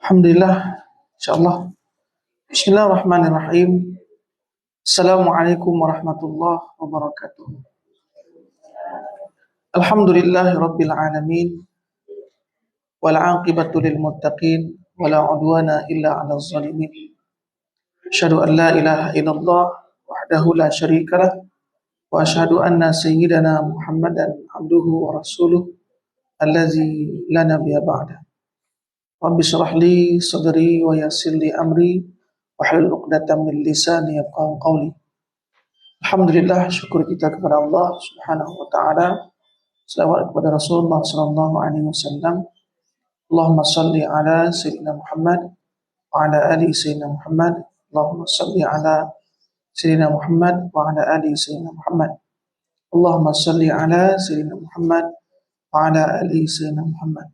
Alhamdulillah, insyaallah. Bismillahirrahmanirrahim. Assalamualaikum warahmatullahi wabarakatuh. Alhamdulillahi rabbil alamin. Wal 'aqibatu lil muttaqin wala 'udwana illa 'alal zalimin. Asyhadu an la ilaha illallah wahdahu la syarikalah wa asyhadu anna sayyidana Muhammadan abduhu wa rasuluh allazi la nabiyya ba'da. Rabbi shrah li sadri wa yassir li amri wahlul 'uqdatam min lisani yafqahu qawli. Alhamdulillah, syukur kita kepada Allah Subhanahu wa taala. Selawat kepada Rasulullah sallallahu alaihi wasallam. Allahumma shalli ala sayyidina Muhammad wa ala ali sayyidina Muhammad. Allahumma shalli ala sayyidina Muhammad wa ala ali sayyidina Muhammad. Allahumma shalli ala sayyidina Muhammad wa ala ali sayyidina Muhammad.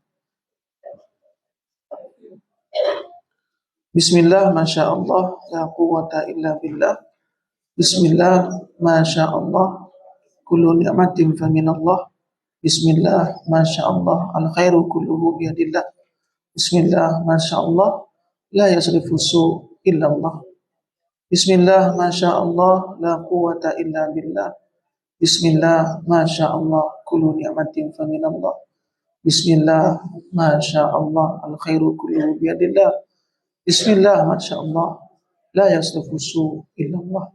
Bismillah, masyaallah, la quwwata illa billah. Bismillah, masyaallah, kullu ni'matin faminallah. Bismillah, masyaallah, al-khairu kulluhu biyadillah. Bismillah, masyaallah, la yasrifu su' illa Allah. Bismillah, masyaallah, la quwwata illa billah. Bismillah, masyaallah, kullu ni'matin faminallah. Bismillah, masyaallah, al-khairu kulluhu biyadillah. Bismillah, masyaallah, la yasrifu su' illa Allah.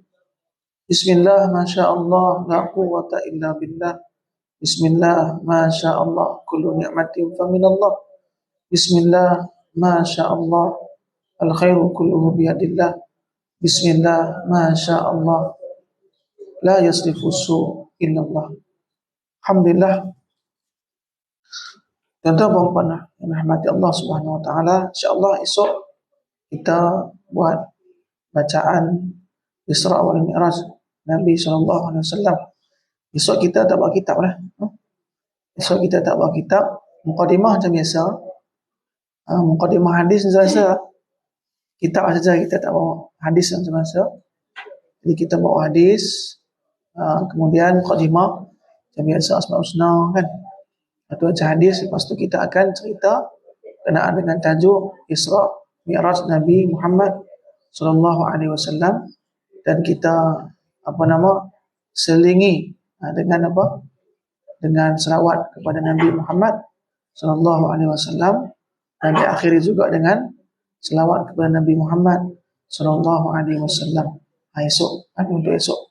Bismillah, masyaallah, la quwwata illa billah. Bismillah, masyaallah, kullu ni'matin faminallah. Bismillah, masyaallah, al-khairu kulluhu biyadillah. Bismillah, masyaallah, la yasrifu su' illa Allah. Alhamdulillah. Tuan-tuan yang rahmati Allah Subhanahu wa taala, insyaallah esok kita buat bacaan Isra wal Mi'raj Nabi sallallahu alaihi wasallam. Esok kita tak bawa kitab lah. Esok kita tak bawa kitab. Mukadimah macam biasa. Mukadimah hadis macam biasa. Kitab saja kita tak bawa hadis macam biasa. Jadi kita bawa hadis. Kemudian mukadimah macam biasa Asmaul Husna kan. Atau baca hadis. Lepas tu kita akan cerita kenaan dengan tajuk Isra Mi'raj Nabi Muhammad sallallahu alaihi wasallam, dan kita selingi dengan dengan selawat kepada Nabi Muhammad sallallahu alaihi wasallam, dan diakhiri juga dengan selawat kepada Nabi Muhammad sallallahu alaihi wasallam. Esok untuk esok.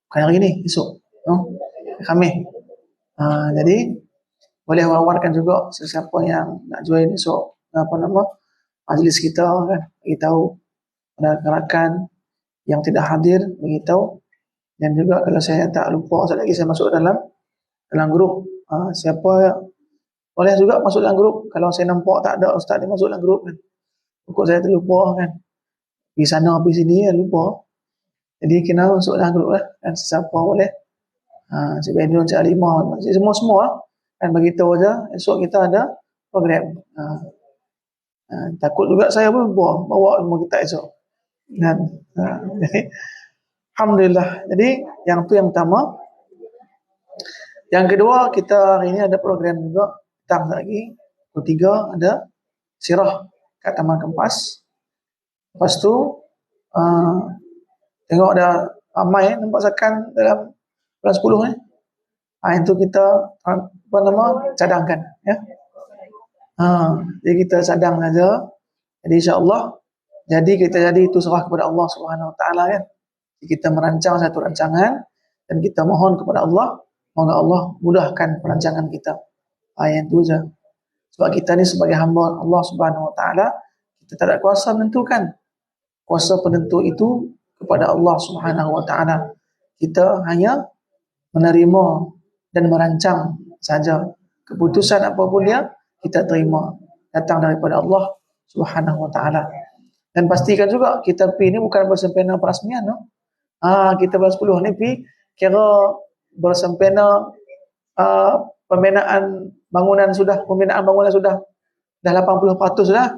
Bukan hari ni, esok. Khamis. Jadi boleh wawarkan juga sesiapa yang nak join esok majlis kita kan, beritahu pada rakan yang tidak hadir, beritahu. Dan juga kalau saya tak lupa, sekali lagi saya masuk dalam grup. Siapa boleh juga masuk dalam grup. Kalau saya nampak tak ada ustaz dia masuk dalam grup kan, pokok saya terlupa kan, pergi sana pergi sini kan, lupa. Jadi kena masuk dalam grup lah. Dan siapa boleh, Cik Bedun, Cik Alimah, semua kan, beritahu aja esok kita ada program. Takut juga saya pun bawa semua kita esok. Dan jadi alhamdulillah. Jadi yang tu yang pertama. Yang kedua, kita hari ini ada program juga. Petang lagi. Ketiga ada sirah kat Taman Kempas. Lepas tu tengok ada ramai nampak sakan dalam bulan 10 ni. Itu kita cadangkan ya. Jadi kita cadang saja. Jadi insya-Allah kita itu serah kepada Allah Subhanahu wa taala kan. Jadi kita merancang satu rancangan dan kita mohon kepada Allah, moga Allah mudahkan perancangan kita. Yang itu saja. Sebab kita ni sebagai hamba Allah Subhanahu wa taala, kita tak ada kuasa menentukan. Kuasa penentu itu kepada Allah Subhanahu wa taala. Kita hanya menerima dan merancang saja. Keputusan apapun dia kita terima, datang daripada Allah Subhanahu wa taala. Dan pastikan juga kita pergi ni bukan bersempena perasmian no. Kita bulan 10 ni pergi kira bersempena pembinaan bangunan sudah dah 80% sudah.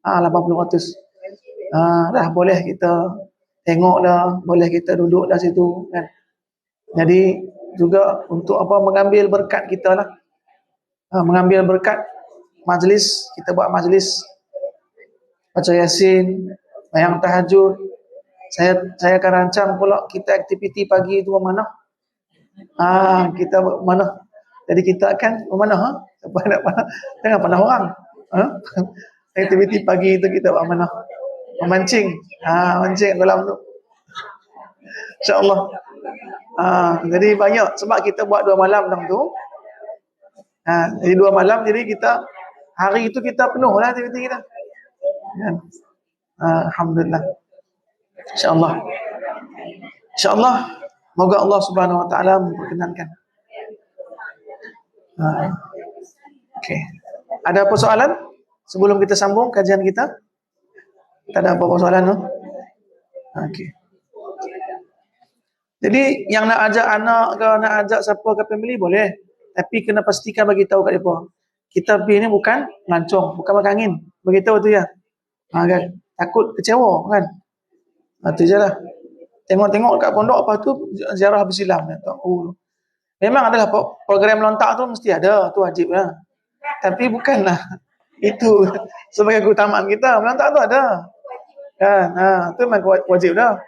80%. Dah boleh kita tengok dah, boleh kita duduk dah situ kan. Jadi juga untuk mengambil berkat kita lah. Mengambil berkat majlis, kita buat majlis baca Yasin, bayang tahajud. Saya akan rancang pula kita aktiviti pagi itu mana? Kita mana? Jadi kita akan mana? Siapa nak panah? Jangan panah orang. Aktiviti pagi itu kita buat mana? Memancing. Mancing kolam tu. InsyaAllah. Jadi banyak sebab kita buat 2 malam dalam tu. Jadi 2 malam, jadi kita hari itu kita penuh lah aktiviti kita. Kan? Alhamdulillah. InsyaAllah. InsyaAllah. Moga Allah Subhanahu Wa Taala memperkenankan. Okey. Ada apa soalan sebelum kita sambung kajian kita? Tak ada apa-apa soalan, no? Okey. Jadi yang nak ajak anak ke nak ajak siapa ke family boleh, tapi kena pastikan bagi tahu kat depa. Kita pergi ni bukan melancong, bukan makan angin. Bagi tahu tu ya. Kan? Takut kecewa kan. Itu je lah. Tengok-tengok kat pondok apa tu ziarah bersilam. Memang adalah program lontak tu mesti ada, tu wajib lah. Tapi bukanlah itu sebagai keutamaan kita. Melontak tu ada. Kan? Tu memang wajib dah.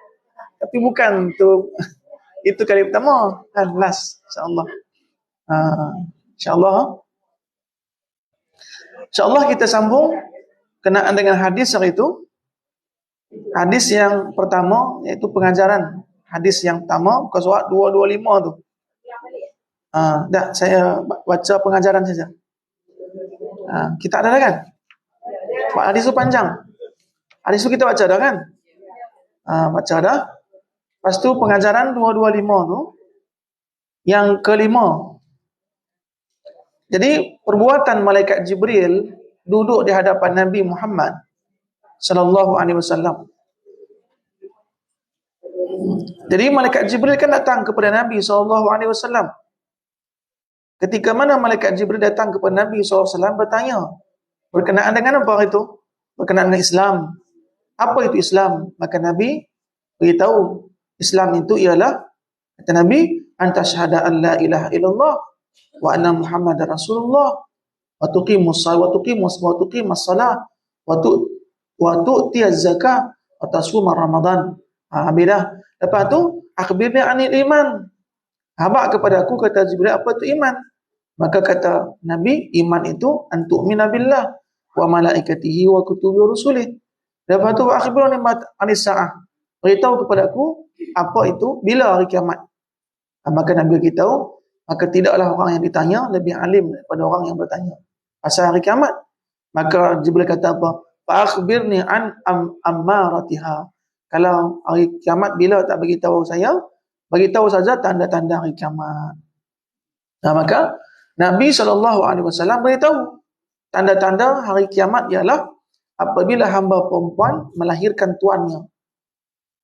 Tapi bukan tu itu kali pertama. Kan? Last. InsyaAllah. InsyaAllah. InsyaAllah kita sambung kenaan dengan hadis hari itu. Hadis yang pertama iaitu pengajaran. Hadis yang pertama muka surat 225 tu. Dah saya baca pengajaran saja. Kita ada dah kan? Hadis tu panjang. Hadis tu kita baca dah kan? Baca dah. Lepas tu pengajaran 225 tu yang kelima. Jadi perbuatan malaikat Jibril duduk di hadapan Nabi Muhammad sallallahu alaihi wasallam. Jadi malaikat Jibril kan datang kepada Nabi sallallahu alaihi wasallam. Ketika mana malaikat Jibril datang kepada Nabi sallallahu alaihi wasallam bertanya berkenaan dengan apa itu? Berkenaan dengan Islam. Apa itu Islam? Maka Nabi beritahu Islam itu ialah kata Nabi anta syahada an la ilaha illallah wa anna Muhammadar Rasulullah wa tuqimus salat wa tu'tiyaz zakah wa tasuma Ramadan. Habis. Lepas tu akhbirni anil iman. Habaq kepada aku kata Jibril apa itu iman? Maka kata Nabi iman itu antu'mina billah wa malaikatihi wa kutubi wa rusulih. Lepas tu akhbirni anis sa'ah. Beritahu kepada aku apa itu bila hari kiamat. Maka Nabi beritahu maka tidaklah orang yang ditanya lebih alim daripada orang yang bertanya pasal hari kiamat. Maka Jibril kata apa? Fa akhbirni an ammaratiha. Kalau hari kiamat bila tak bagi tahu saya, bagi tahu saja tanda-tanda hari kiamat. Maka Nabi SAW beritahu tanda-tanda hari kiamat ialah apabila hamba perempuan melahirkan tuannya.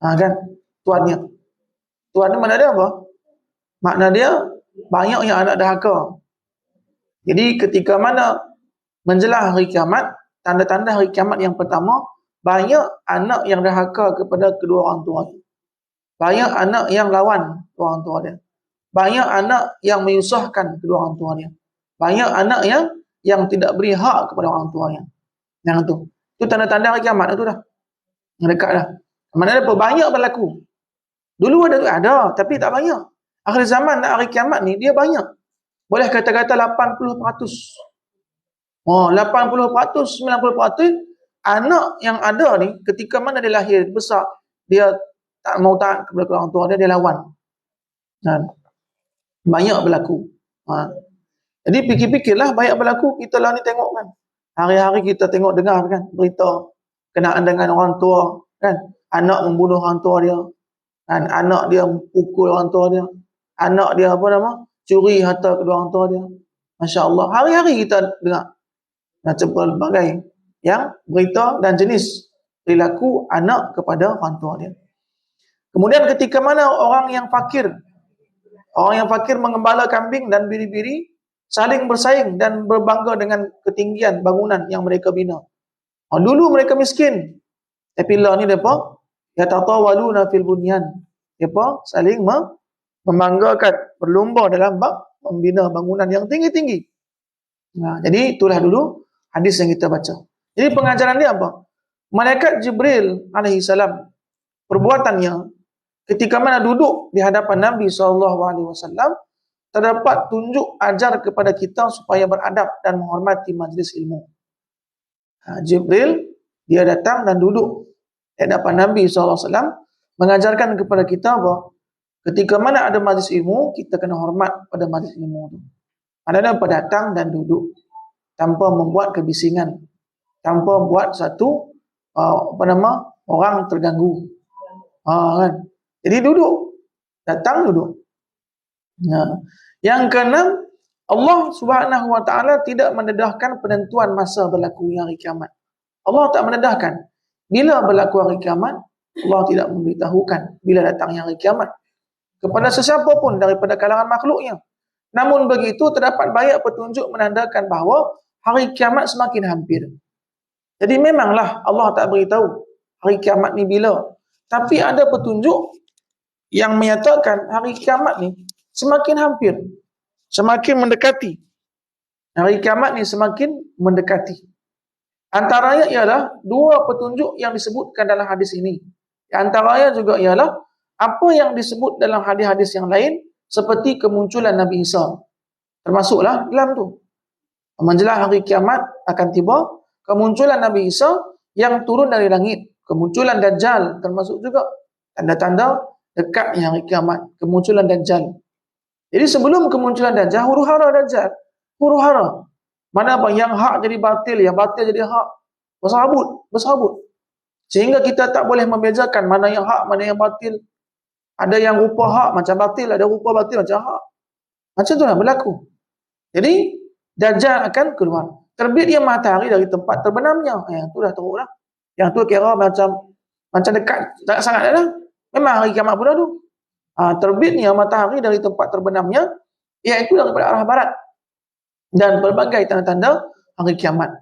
Kan? Tuannya. Tuan ni mana dia apa? Makna dia banyak yang anak dahaka. Jadi ketika mana menjelang hari kiamat, tanda-tanda hari kiamat yang pertama, banyak anak yang dahaka kepada kedua orang tua. Banyak anak yang lawan kedua orang tua dia. Banyak anak yang menyusahkan kedua orang tua dia. Banyak anak yang tidak beri hak kepada orang tuanya. Yang tu. Itu tanda-tanda hari kiamat itu dah. Yang dekat dah. Mana ada banyak berlaku. Dulu ada, tapi tak banyak. Akhir zaman hari kiamat ni dia banyak. Boleh kata-kata 80%. 80%, 90% anak yang ada ni ketika mana dia lahir besar, dia tak mau taat kepada orang tua dia, dia lawan. Banyak berlaku. Jadi fikir-fikirlah banyak berlaku. Kita lah ni tengok kan. Hari-hari kita tengok dengar kan berita kenaan dengan orang tua kan. Anak membunuh orang tua dia. Kan? Anak dia pukul orang tua dia. Anak dia curi harta kedua orang tua dia. Masya-Allah. Hari-hari kita dengar macam pelbagai yang berita dan jenis perilaku anak kepada orang tua dia. Kemudian ketika mana orang yang fakir mengembala kambing dan biri-biri saling bersaing dan berbangga dengan ketinggian bangunan yang mereka bina. Dulu mereka miskin. Tapi lah ni depa yatatawaluna fil bunyan. Depa saling membanggakan, berlumba dalam bab membina bangunan yang tinggi-tinggi. Jadi itulah dulu hadis yang kita baca. Jadi pengajaran dia apa? Malaikat Jibril alaihi salam, perbuatannya ketika mana duduk di hadapan Nabi SAW, terdapat tunjuk ajar kepada kita supaya beradab dan menghormati majlis ilmu. Jibril, dia datang dan duduk di hadapan Nabi SAW, mengajarkan kepada kita bahawa ketika mana ada majlis ilmu, kita kena hormat pada majlis ilmu itu. Ada apa datang dan duduk tanpa membuat kebisingan, tanpa buat satu orang terganggu. Kan? Jadi duduk, datang duduk. Nah, yang keenam, Allah Subhanahu wa taala tidak mendedahkan penentuan masa berlaku hari kiamat. Allah tak mendedahkan bila berlaku hari kiamat. Allah tidak memberitahukan bila datang hari kiamat kepada sesiapa pun daripada kalangan makhluknya. Namun begitu, terdapat banyak petunjuk menandakan bahawa hari kiamat semakin hampir. Jadi memanglah Allah tak beritahu hari kiamat ni bila. Tapi ada petunjuk yang menyatakan hari kiamat ni semakin hampir, semakin mendekati. Hari kiamat ni semakin mendekati. Antaranya ialah dua petunjuk yang disebutkan dalam hadis ini. Antaranya juga ialah apa yang disebut dalam hadis-hadis yang lain, seperti kemunculan Nabi Isa. Termasuklah dalam tu. Menjelang hari kiamat akan tiba, kemunculan Nabi Isa yang turun dari langit. Kemunculan Dajjal termasuk juga tanda-tanda dekatnya hari kiamat. Kemunculan Dajjal. Jadi sebelum kemunculan Dajjal, huru-hara Dajjal. Huru-hara. Mana apa yang hak jadi batil, yang batil jadi hak. Bersabut. Sehingga kita tak boleh membezakan mana yang hak, mana yang batil. Ada yang rupa hak macam batil, ada rupa batil macam hak. Macam itulah berlaku. Jadi Dajjal akan keluar. Terbit dia matahari dari tempat terbenamnya. Yang tu dah teruk lah. Yang tu kira macam dekat sangat dah. Memang hari kiamat pun dah tu. Terbitnya matahari dari tempat terbenamnya, iaitu daripada arah barat. Dan berbagai tanda-tanda hari kiamat.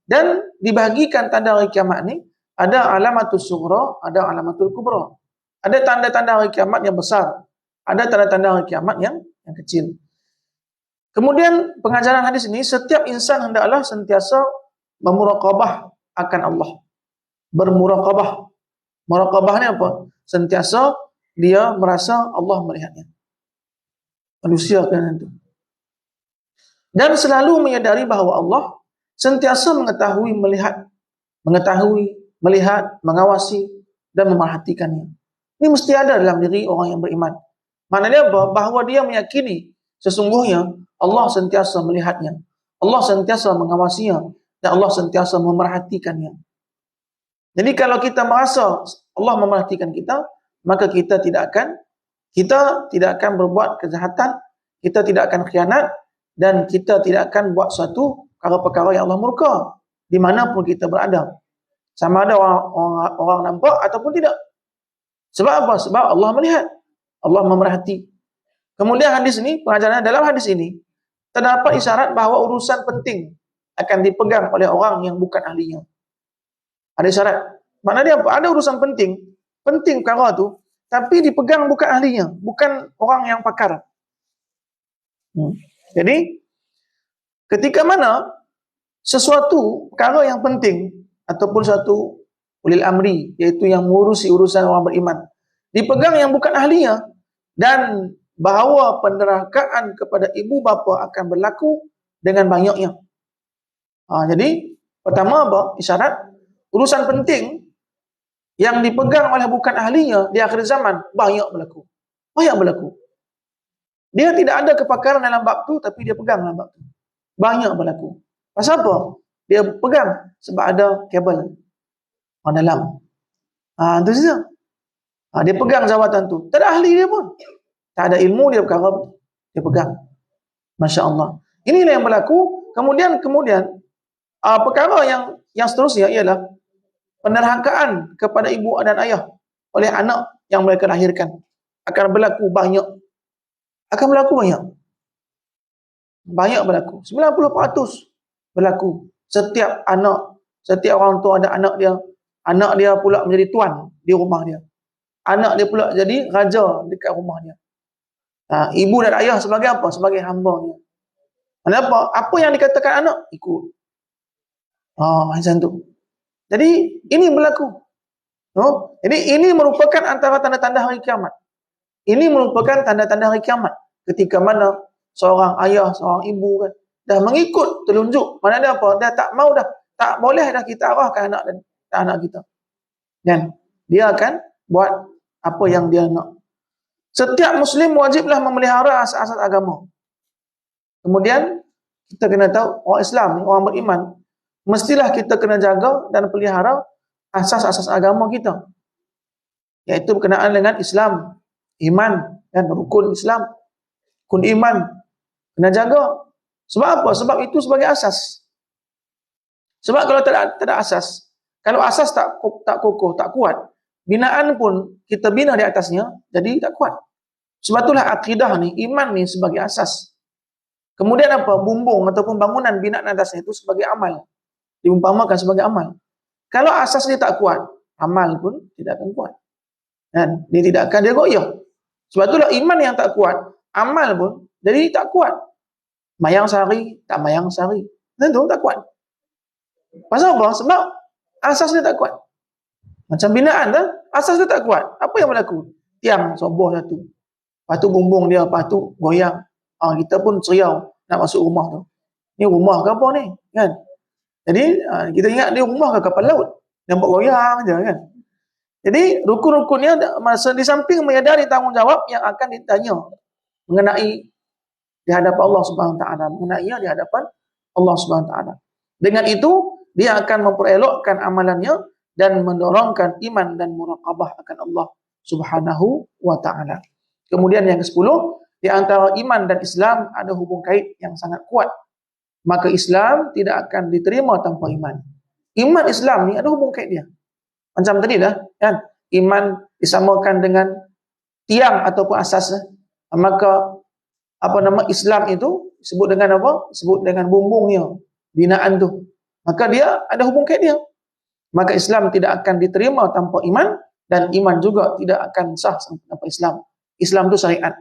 Dan dibahagikan tanda hari kiamat ni, ada alamatul sughra, ada alamatul kubra. Ada tanda-tanda hari kiamat yang besar, ada tanda-tanda hari kiamat yang kecil. Kemudian pengajaran hadis ini, setiap insan hendaklah sentiasa memuraqabah akan Allah. Bermuraqabah. Muraqabah ni apa? Sentiasa dia merasa Allah melihatnya. Manusia kan itu. Dan selalu menyadari bahawa Allah sentiasa mengetahui, melihat, mengawasi dan memerhatikannya. Ini mesti ada dalam diri orang yang beriman. Maknanya apa? Bahawa dia meyakini sesungguhnya Allah sentiasa melihatnya, Allah sentiasa mengawasinya, dan Allah sentiasa memerhatikannya. Jadi kalau kita merasa Allah memerhatikan kita, maka kita tidak akan berbuat kejahatan, kita tidak akan khianat, dan kita tidak akan buat suatu perkara-perkara yang Allah murka dimanapun kita berada. Sama ada orang nampak ataupun tidak. Sebab apa? Sebab Allah melihat, Allah memerhati. Kemudian hadis ini, pengajaran dalam hadis ini, terdapat isyarat bahawa urusan penting akan dipegang oleh orang yang bukan ahlinya. Ada isyarat. Maknanya apa? Ada urusan penting perkara tu, tapi dipegang bukan ahlinya, bukan orang yang pakar. Jadi, ketika mana sesuatu perkara yang penting ataupun satu ulil amri, iaitu yang mengurusi urusan orang beriman, dipegang yang bukan ahlinya, dan bahawa penderhakaan kepada ibu bapa akan berlaku dengan banyaknya. Jadi, pertama apa? Isyarat, urusan penting yang dipegang oleh bukan ahlinya di akhir zaman, banyak berlaku. Dia tidak ada kepakaran dalam bab tu, tapi dia pegang dalam bab tu. Banyak berlaku. Pasal apa? Dia pegang sebab ada kabel orang dalam. Itu saja. Dia pegang jawatan tu. Tak ada ahli dia pun. Tak ada ilmu dia perkara dia pegang. Masya Allah. Inilah yang berlaku. Kemudian perkara yang seterusnya ialah penerhakaan kepada ibu dan ayah oleh anak yang mereka lahirkan. Akan berlaku banyak. Banyak berlaku. 90% berlaku. Setiap orang tua ada anak dia pula menjadi tuan di rumah dia. Anak dia pula jadi raja dekat rumah dia. Ibu dan ayah sebagai apa? Sebagai hambanya. Kenapa? Apa yang dikatakan anak, ikut. Macam tu. Jadi ini berlaku. Jadi ini merupakan antara tanda-tanda hari kiamat. Ini merupakan tanda-tanda hari kiamat. Ketika mana seorang ayah, seorang ibu kan, dah mengikut telunjuk. Mana dia apa? Dia tak mau dah. Tak boleh dah kita arahkan anak kita. Dan dia akan buat apa yang dia nak. Setiap Muslim wajiblah memelihara asas-asas agama. Kemudian kita kena tahu orang Islam, orang beriman, mestilah kita kena jaga dan pelihara asas-asas agama kita. Iaitu berkenaan dengan Islam, iman dan rukun Islam, rukun iman. Kena jaga. Sebab apa? Sebab itu sebagai asas. Sebab kalau tak ada asas, kalau asas tak kokoh, tak kuat, binaan pun kita bina di atasnya, jadi tak kuat. Sebab itulah akidah ni, iman ni sebagai asas. Kemudian apa? Bumbung ataupun bangunan binaan atasnya itu sebagai amal. Diumpamakan sebagai amal. Kalau asas dia tak kuat, amal pun tidak akan kuat. Dan dia tidak akan dia goyah. Sebab itulah iman yang tak kuat, amal pun jadi tak kuat. Mayang sehari, tak mayang sehari. Tentu tak kuat. Pasal apa? Sebab asas dia tak kuat. Macam binaan dah, asas dia tak kuat. Apa yang berlaku? Tiang soboh satu. Lepas tu bumbung dia, lepas tu goyang. Kita pun seriau nak masuk rumah tu. Ni rumah ke apa ni? Kan? Jadi kita ingat dia rumah ke kapal laut. Dia buat goyang je kan. Jadi rukun-rukunnya masa di samping menyadari tanggungjawab yang akan ditanya mengenai di hadapan Allah Subhanahu Wa Taala, mengenai di hadapan Allah Subhanahu Wa Taala. Dengan itu dia akan memperelokkan amalannya dan mendorongkan iman dan muraqabah akan Allah Subhanahu Wa Taala. Kemudian yang ke-10, di antara iman dan Islam ada hubung kait yang sangat kuat. Maka Islam tidak akan diterima tanpa iman. Iman Islam ni ada hubung kait dia. Macam tadi dah, kan? Iman disamakan dengan tiang ataupun asas. Maka Islam itu disebut dengan apa? Disebut dengan bumbungnya, binaan tu. Maka dia ada hubung kait dia. Maka Islam tidak akan diterima tanpa iman dan iman juga tidak akan sah tanpa Islam. Islam itu syariat.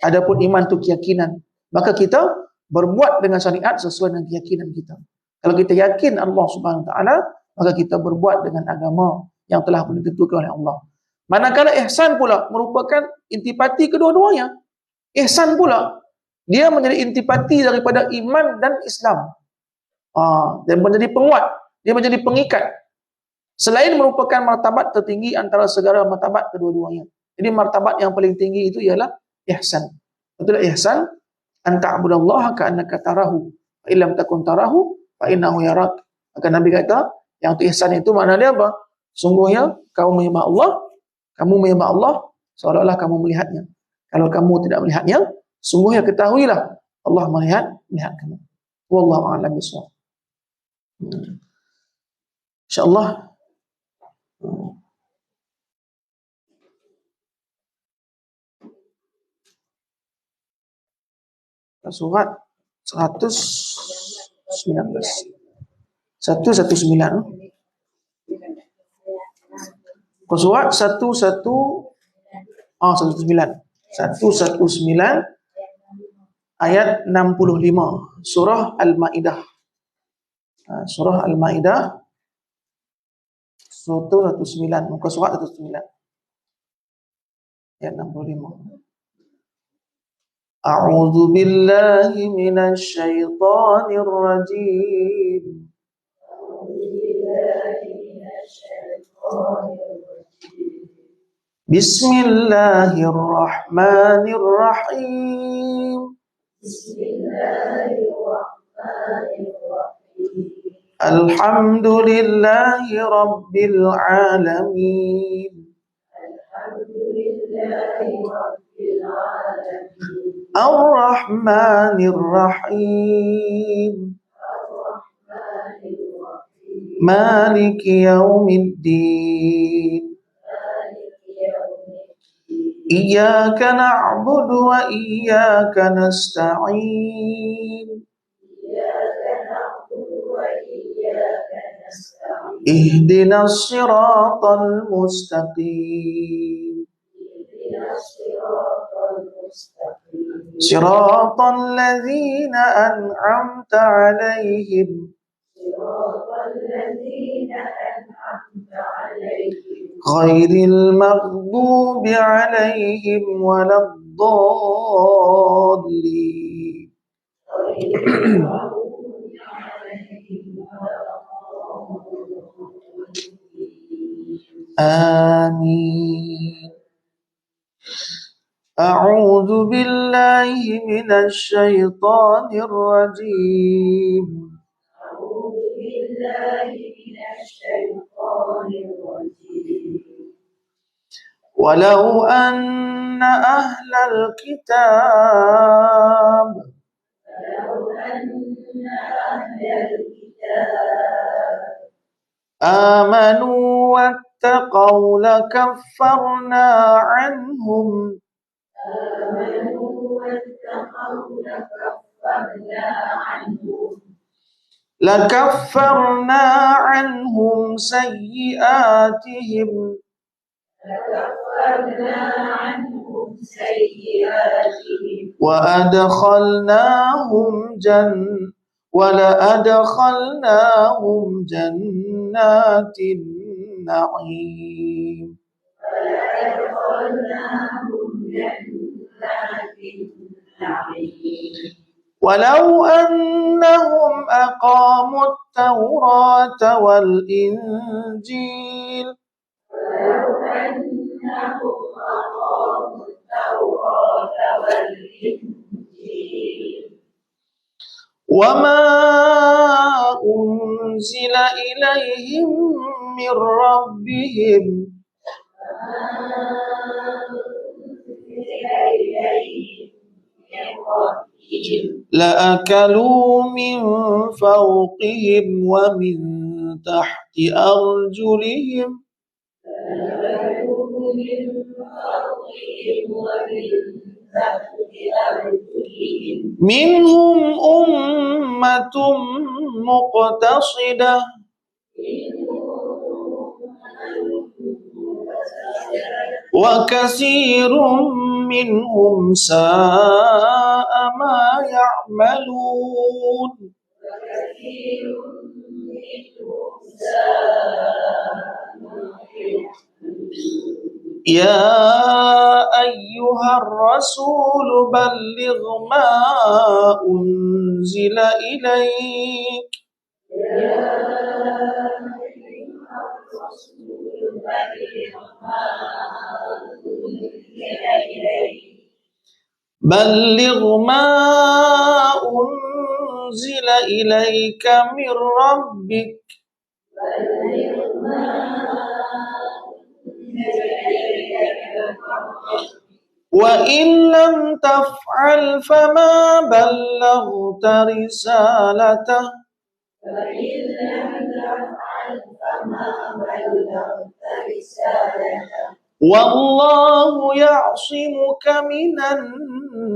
Adapun iman itu keyakinan. Maka kita berbuat dengan syariat sesuai dengan keyakinan kita. Kalau kita yakin Allah Subhanahu Wa Taala, maka kita berbuat dengan agama yang telah ditentukan oleh Allah. Manakala ihsan pula merupakan intipati kedua-duanya. Ihsan pula dia menjadi intipati daripada iman dan Islam. Dia menjadi penguat, dia menjadi pengikat. Selain merupakan martabat tertinggi antara segala martabat kedua-duanya. Jadi martabat yang paling tinggi itu ialah ihsan. Betul ihsan, an ta'budallaha ka'annaka tarahu, fa illam takun tarahu fa innahu yarak. Maka Nabi kata, yang itu ihsan itu makna dia apa? Sungguhnya kamu menyembah Allah seolah-olah kamu melihatnya. Kalau kamu tidak melihatnya, sungguhnya ketahuilah Allah melihat kamu. Wallahu a'lam bishawab. Insyaallah surat 119 surat 119 ayat 65 surah Al-Maidah. Surah Al-Maidah surah 109 muka surat 109 ayat 65. A'udzu billahi minasy syaithanir rajim. Bismillahirrahmanirrahim. Alhamdulillahi rabbil alamin. Ar-Rahmanir Rahim. Maliki yaumiddin. Iyyaka na'budu wa iyyaka nasta'in. Ihdinas siratal mustaqim. Siratal ladzina an'amta 'alaihim غير المغضوب عليهم ولا الضالين. آمين. أعوذ بالله من الشيطان الرجيم. ولو أن أهل الكتاب آمنوا واتقوا لكفرنا عنهم سيئاتهم ولأدخلناهم جنات النعيم. ولو أنهم أقاموا التوراة والإنجيل وما أنزل إليهم من ربهم لأكلوا من فوقهم ومن تحت أرجلهم منهم أمة مقتصدة وكثير منهم ساء ما يعملون. يا أيها الرسول بلغ ما أنزل إليك من ربك وإن لم تفعل فما بلغت رسالته والله يعصمك من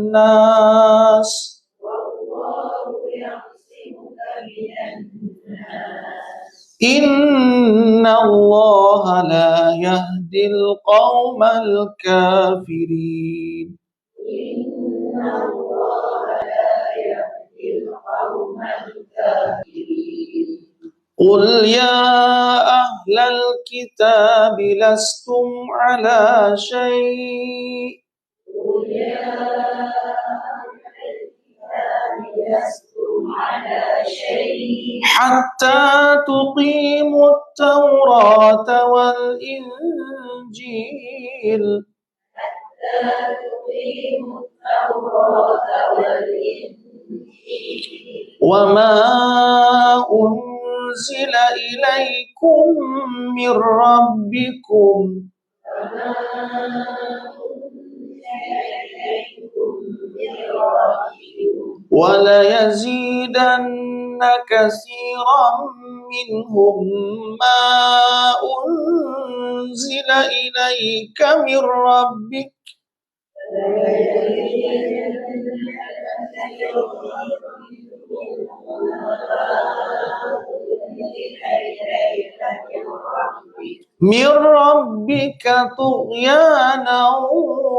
الناس إن الله لا يهدي القوم الكافرين. قل يا أهل الكتاب لستم على شيء حتى تقيموا التوراة والإنجيل وما أنزل إليكم من ربكم وليزيدن كثيرا منهم ما أنزل إليك من ربك طغيانا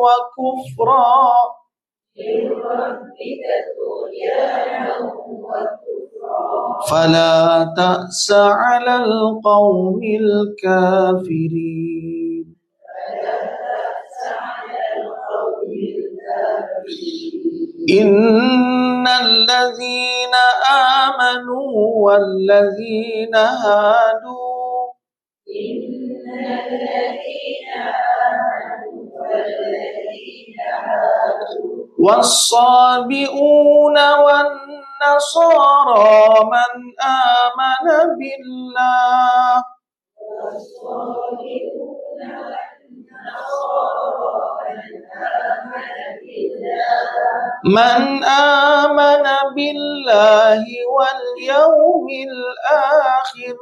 وكفرا فلا تأس على القوم الكافرين إن الذين آمنوا والذين هادوا والصابئون والنصارى من آمن بالله واليوم الآخر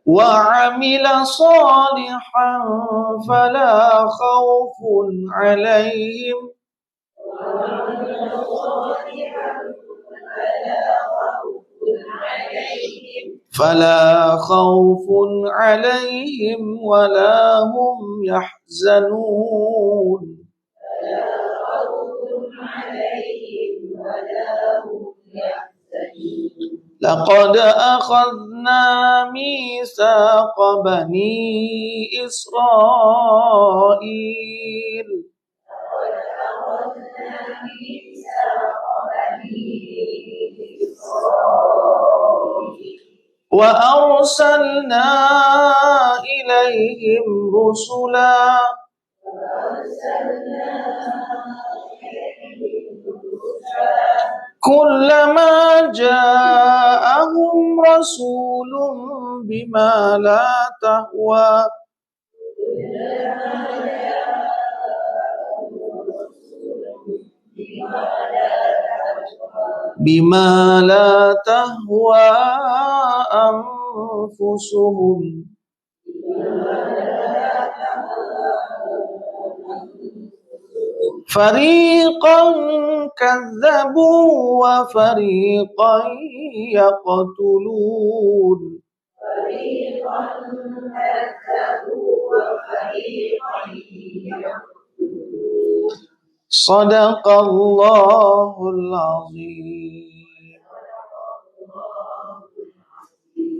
وعمل صالحا فلا خوف عليهم ولا هم يحزنون لقد أخذنا ميثاق بني إسرائيل وأرسلنا إليهم رسلا كلما جاءهم رسول بما لا تهوى أنفسهم فريقا كذبوا وفريقا يقتلون صدق الله العظيم.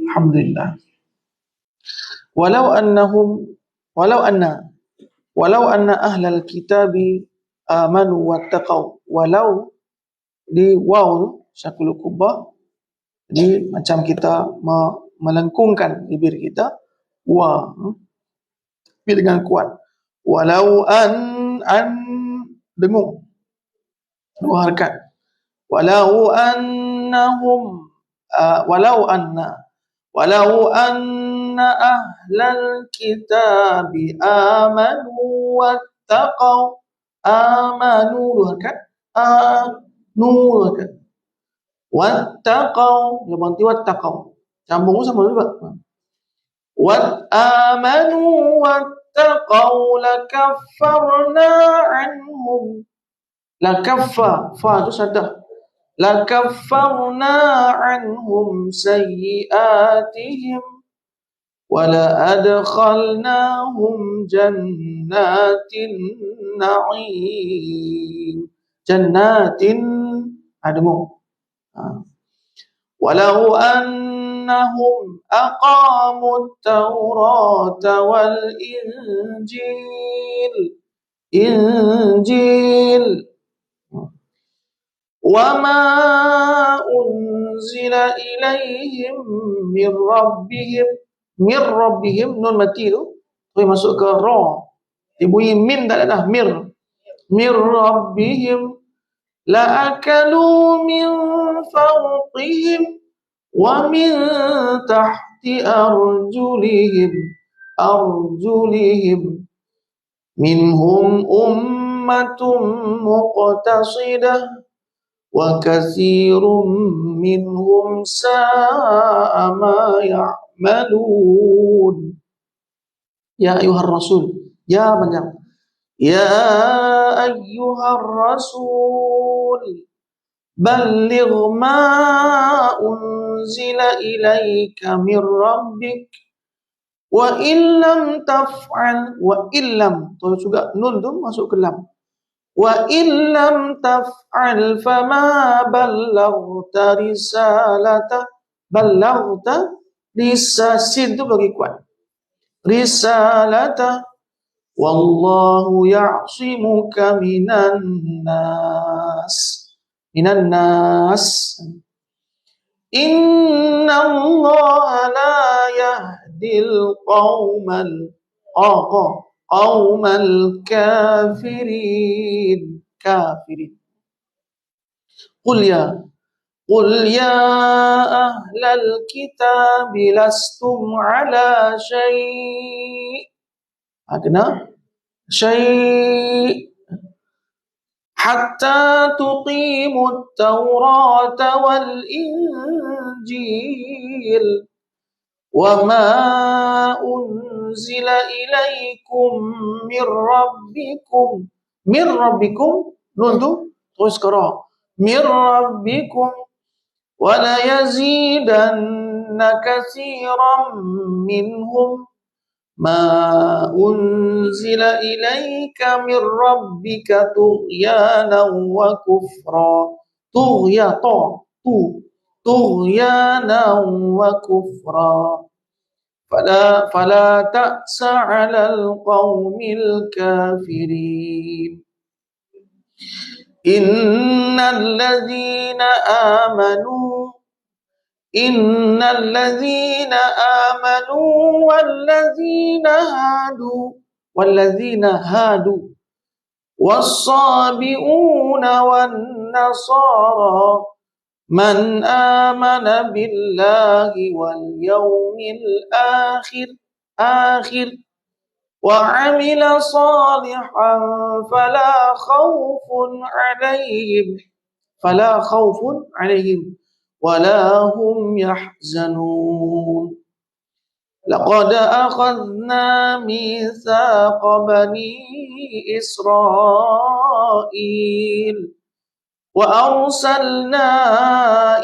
Alhamdulillah. Walau anna ahlal kitabi amanu wattaqau. Walau di waw syakul kubah, jadi macam kita melengkungkan bibir kita wa dengan kuat. Walau an dengung dua harakat. Walau anna ahlal kitabi amanu wattaqau. Amanu dua harakat. Dua harakat. Wattaqau, lepas itu wattaqau. Sambung sama juga. Amanu wattaqau lakaffarna anhum. Lakaffa, fa itu sadar. Lakaffarna anhum sayyiatihim wala adkhalnahum jannatin na'im. Jannatin adamu. Walau annahum aqamut tawrata wal injil wa ma unzila ilaihim min rabbihim nun mati tu masuk ke ra, dibunyi min tak ada mir rabbihim la akalu min fawqihim wa min tahti arjulihim minhum ummatun muqtasidah wa katsirum minhum sa'a ma ya'malun. Ya ayuhar rasul, ya panjang. Ya ayyuhar rasul balligh ma unzila ilaika min rabbik Wa illam taf'al, wa illam, tu juga nun tu masuk ke lam. Wa illam taf'al fama ballaghta risalata, ballaghta risasin tu bagi kuat. Risalata wallahu ya'simuka minan nas. Minan nas. Inna Allah la yahdil qawmal kafirin. Qul ya ahlal kitab lastum ala syai'. Kena syai' hatta tuqimut Taurata wal Injil wa ma unzila ilaikum mir rabbikum nun tu terus qira mir rabbikum wa la yazidanna katsiran minhum ma unzila ilaika min rabbika tughyanan wa kufra. Tughyanan wa kufra. Fala ta'sa 'alal qaumil kafirin. Innal ladzina amanu walladzina hadu was-sabi'una wan-nasara man amana billahi wal yawmil akhir wa 'amila salihan fala khawfun 'alaihim wala hum yahzanun. Laqad akhadna mitsaqa bani Israil wa arsalna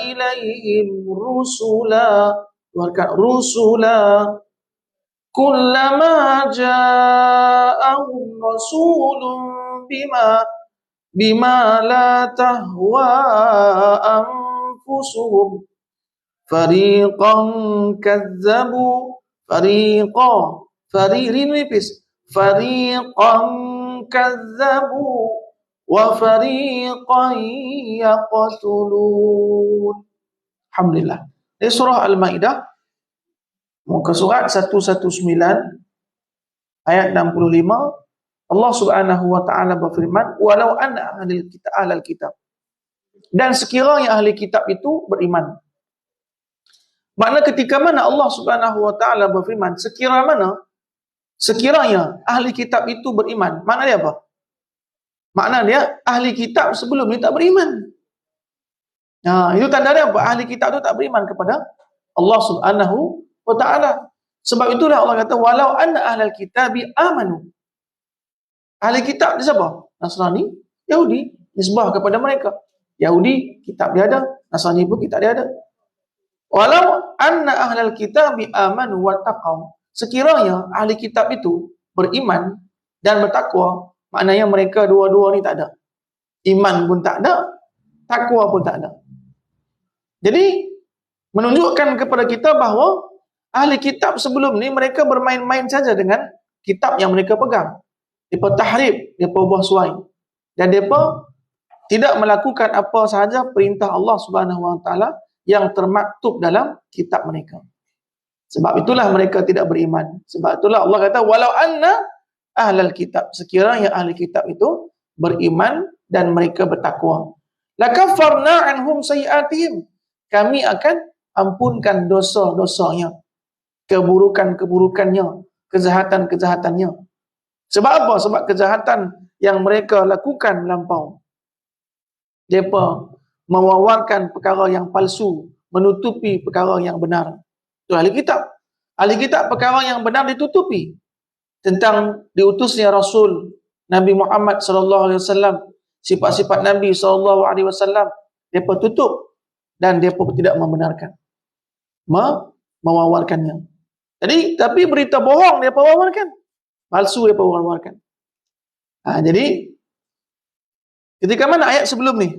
ilaihim rusula kullama ja'ahum rasulun bima la tahwa anfusuhum fariqan kadzabu wa fariqan yaqtulun. Alhamdulillah. Ini surah Al-Maidah, muka surat 119 ayat 65. Allah Subhanahu wa taala berfirman, walau anna ahlal kitab, dan sekiranya ahli kitab itu beriman. Makna ketika mana Allah Subhanahu wa taala berfirman sekiranya ahli kitab itu beriman, makna dia apa? Makna dia ahli kitab sebelum ni tak beriman. Itu tanda dia apa? Ahli kitab itu tak beriman kepada Allah Subhanahu wa taala. Sebab itulah Allah kata walau anna ahlal kitabi amanu. Ahli kitab dia siapa? Nasrani, Yahudi, nisbah kepada mereka. Yahudi kitab dia ada, Nasrani pun kitab dia ada. Walau anna ahlal kitabi amanu wattaqau. Sekiranya ahli kitab itu beriman dan bertakwa, maknanya mereka dua-dua ni tak ada. Iman pun tak ada, takwa pun tak ada. Jadi menunjukkan kepada kita bahawa ahli kitab sebelum ni mereka bermain-main saja dengan kitab yang mereka pegang. Mereka tahrif, mereka ubah suai. Dan mereka tidak melakukan apa sahaja perintah Allah Subhanahu wa taala yang termaktub dalam kitab mereka. Sebab itulah mereka tidak beriman. Sebab itulah Allah kata walau anna ahlal kitab, sekiranya ahli kitab itu beriman dan mereka bertakwa, lakaffarna anhum sayiatihim, kami akan ampunkan dosa-dosanya, keburukan-keburukannya, kejahatan-kejahatannya. Sebab apa? Sebab kejahatan yang mereka lakukan lampau. Mereka mewawarkan perkara yang palsu, menutupi perkara yang benar. Itu ahli kitab. Ahli kitab perkara yang benar ditutupi. Tentang diutusnya Rasul Nabi Muhammad SAW, sifat-sifat Nabi SAW, mereka tutup dan mereka tidak membenarkan, mewawarkannya. Jadi, tapi berita bohong dia wawarkan. Palsu dia wawarkan. Jadi, ketika mana ayat sebelum ni?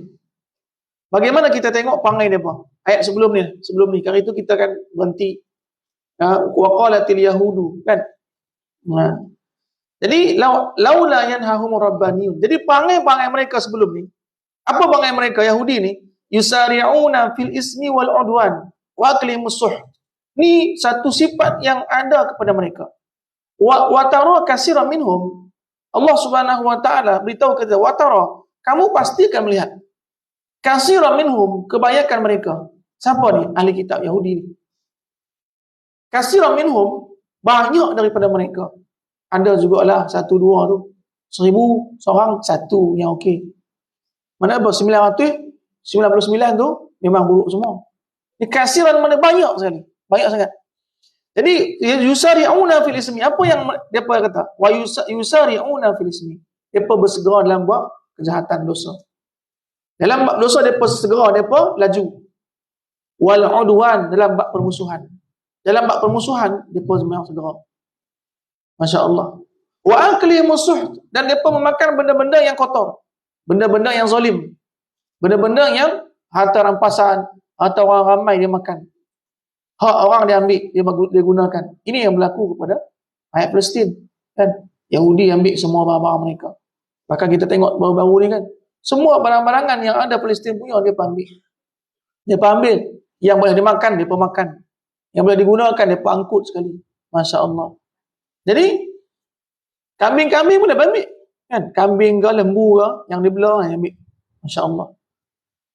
Bagaimana kita tengok perangai mereka? Ayat sebelum ni. Kali itu kita kan berhenti. Waqalatil yahudu, kan? Jadi, laula yanhahum rabbaniyun. Jadi, perangai mereka sebelum ni. Apa perangai mereka Yahudi ni? Yusari'una fil ismi wal udwan wa aklimus suh. Ini satu sifat yang ada kepada mereka. Wa tara katsiran minhum. Allah Subhanahu wa taala beritahu kita, wa tara, kamu pasti akan melihat katsiran minhum, kebanyakan mereka. Siapa ni? Ahli kitab Yahudi ni. Katsiran minhum, banyak daripada mereka. Ada jugalah 1 2 tu. 1000 seorang satu yang okey. Mana apa 999 tu memang buruk semua. Ni katsiran mana banyak sekali. Banyak sangat. Jadi yusari'una fil ismi. Apa yang depa kata? Wa yusari'una fil ismi. Depa bersegera dalam buat kejahatan dosa. Dalam bab dosa depa segera, depa laju. Wal udwan, dalam bab permusuhan. Dalam bab permusuhan depa memang segera. Masya-Allah. Wa akli musuh, dan depa memakan benda-benda yang kotor. Benda-benda yang zalim. Benda-benda yang harta rampasan, harta orang ramai dia makan. Hak orang dia ambil, dia gunakan. Ini yang berlaku kepada rakyat Palestin. Kan? Yahudi ambil semua barang-barang mereka. Bahkan kita tengok baru-baru ni kan. Semua barang-barangan yang ada Palestin punya, dia ambil. Dia ambil. Yang boleh dimakan, dia makan. Yang boleh digunakan, dia angkut sekali. Masya Allah. Jadi, kambing-kambing pun dia ambil. Kan? Kambing ke, lembu ke, yang dibelah, yang ambil. Masya Allah.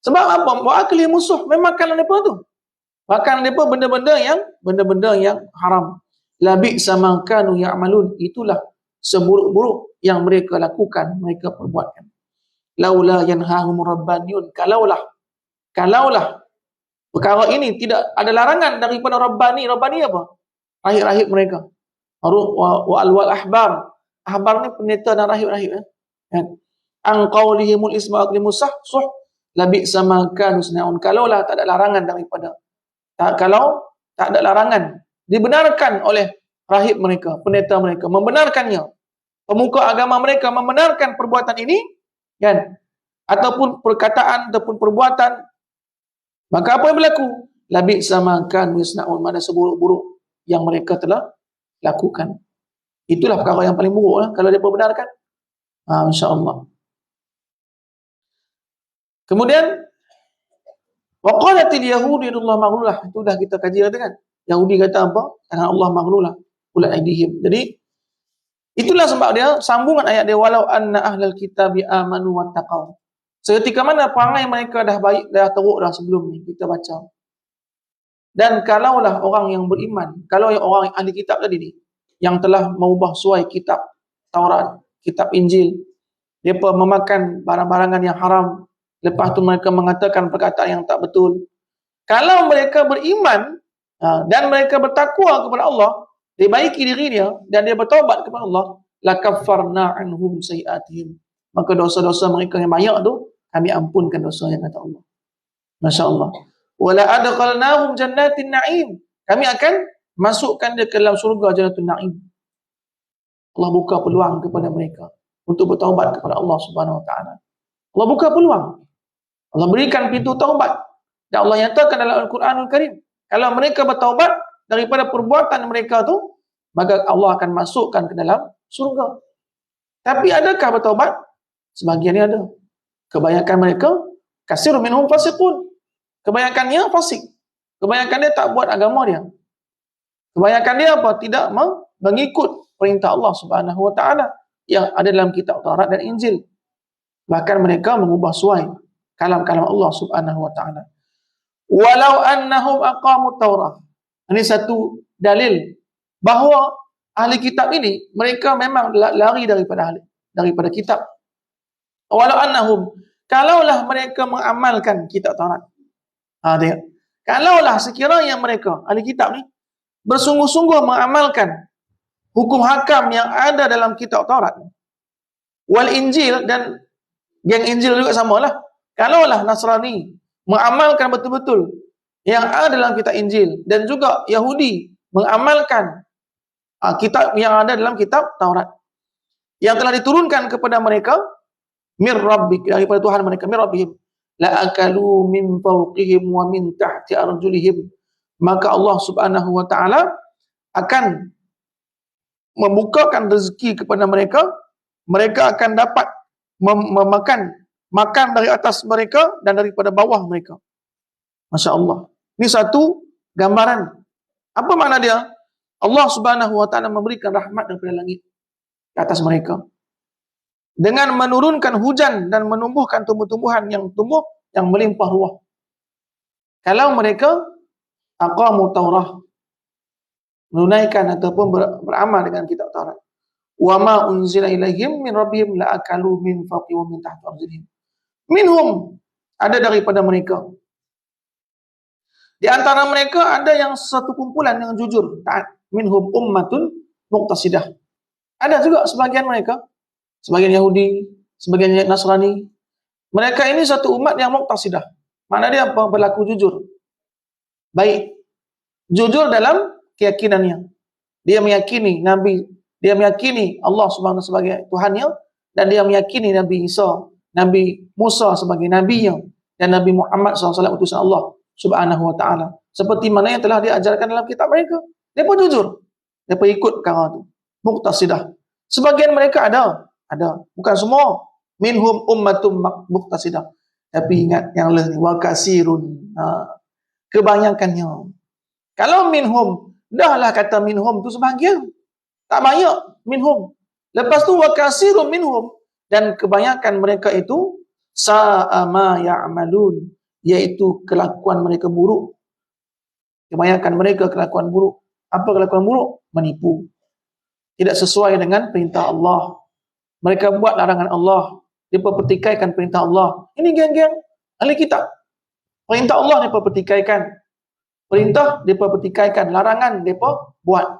Sebab apa? Wa'akli musuh. Memakan mereka tu. Bahkan mereka benda-benda yang haram. Labi sama kanu ya'malun. Itulah seburuk-buruk yang mereka lakukan, mereka perbuatkan. Laula yanhahum rabbaniyun. Kalaulah perkara ini tidak ada larangan daripada Rabbani. Rabbani apa? Rahib-rahib mereka. Wa alwal ahbar. Ahbar ni pendeta dan rahib-rahib. An qawlihimul isma aqlimus suh. Labi sama kanu sunaun. Kalaulah tak ada larangan daripada, kalau tak ada larangan, dibenarkan oleh rahib mereka, pendeta mereka, membenarkannya, pemuka agama mereka membenarkan perbuatan ini, kan? Ataupun perkataan ataupun perbuatan, maka apa yang berlaku? Labi sama kan yasnaun, mana seburuk-buruk yang mereka telah lakukan. Itulah perkara yang paling buruk lah, kalau dia benarkan. Insya-Allah. Kemudian waqalatil yahudi yadullah maghlulah. Itu dah kita kaji kan. Yahudi kata apa? Tangan Allah maghlulah. Ulat aidihim. Jadi itulah sebab dia sambungan ayat dia, walau anna ahlal kitabi amanu wattaqau. Seketika mana perangai mereka dah baik, dah teruk dah sebelum ni kita baca. Dan kalaulah orang yang beriman, kalau yang orang ahli kitab tadi ni yang telah mengubah suai kitab Taurat, kitab Injil, mereka memakan barang-barangan yang haram, lepas tu mereka mengatakan perkataan yang tak betul. Kalau mereka beriman dan mereka bertakwa kepada Allah, dia baiki dirinya dan dia bertaubat kepada Allah, lakaffarna anhum sayiatihim. Maka dosa-dosa mereka yang banyak tu kami ampunkan dosanya, kata Allah. Masya-Allah. Wala adkhalnahum jannatin na'im. Kami akan masukkan dia ke dalam surga Jannatul Na'im. Allah buka peluang kepada mereka untuk bertaubat kepada Allah Subhanahu wa taala. Allah buka peluang. Allah berikan pintu taubat. Dan Allah nyatakan dalam Al-Quranul Karim, kalau mereka bertaubat daripada perbuatan mereka tu, maka Allah akan masukkan ke dalam surga. Tapi adakah bertaubat? Sebahagiannya ada. Kebanyakan mereka kasirun minhum fasiqun. Kebanyakannya fasik. Kebanyakan dia tak buat agama dia. Kebanyakan dia apa? Tidak mengikut perintah Allah Subhanahu wa taala yang ada dalam kitab Taurat dan Injil. Bahkan mereka mengubah suai kalam-kalam Allah Subhanahu wa taala. Walau annahum aqamut Taurah. Ini satu dalil bahawa ahli kitab ini mereka memang lari daripada kitab. Walau annahum, kalaulah mereka mengamalkan kitab Taurat. Tengok. Kalaulah sekiranya mereka ahli kitab ni bersungguh-sungguh mengamalkan hukum hakam yang ada dalam kitab Taurat. Wal Injil, dan geng Injil juga samalah. Kalaulah Nasrani mengamalkan betul-betul yang ada dalam kitab Injil, dan juga Yahudi mengamalkan kitab yang ada dalam kitab Taurat yang telah diturunkan kepada mereka mir rabbik, daripada Tuhan mereka, mir rabbihim, la akalu min fawqihim wa min tahti arjulihim. Maka Allah Subhanahu wa taala akan membukakan rezeki kepada mereka, mereka akan dapat makan dari atas mereka dan daripada bawah mereka. Masya Allah. Ini satu gambaran. Apa makna dia? Allah Subhanahu wa taala memberikan rahmat daripada langit ke atas mereka dengan menurunkan hujan dan menumbuhkan tumbuh-tumbuhan yang tumbuh yang melimpah ruah. Kalau mereka aqamu Taurah, menunaikan ataupun beramal dengan kitab Taurat. Wa ma unzila ilaihim min rabbihim la akalu min fawqi wa min tahti arjulihim. Minhum, ada daripada mereka. Di antara mereka ada yang satu kumpulan yang jujur, taat. Minhum ummatun muqtasidah. Ada juga sebagian mereka, sebagian Yahudi, sebagian Nasrani. Mereka ini satu umat yang muqtasidah. Mana dia apa? Berlaku jujur. Baik. Jujur dalam keyakinannya. Dia meyakini Nabi, dia meyakini Allah Subhanahu sebagai Tuhannya, dan dia meyakini Nabi Isa, Nabi Musa sebagai nabinya, dan Nabi Muhammad SAW utusan Allah Subhanahu wa taala. Seperti mana yang telah diajarkan dalam kitab mereka. Dia pun jujur. Dia pun ikut perkara itu. Muqtasidah. Sebagian mereka ada. Bukan semua. Minhum ummatum muqtasidah. Tapi ingat yang lain, wa kasirun. Kebanyakannya. Kalau minhum, dahlah kata minhum tu sebahagian. Tak banyak minhum. Lepas tu wa kasirun minhum, dan kebanyakan mereka itu sa'a ma ya'malun, iaitu kelakuan mereka buruk. Kebanyakan mereka kelakuan buruk. Apa kelakuan buruk? Menipu. Tidak sesuai dengan perintah Allah. Mereka buat larangan Allah. Mereka pertikaikan perintah Allah. Ini geng-geng ahli kitab. Perintah Allah mereka pertikaikan. Perintah mereka pertikaikan. Larangan mereka buat.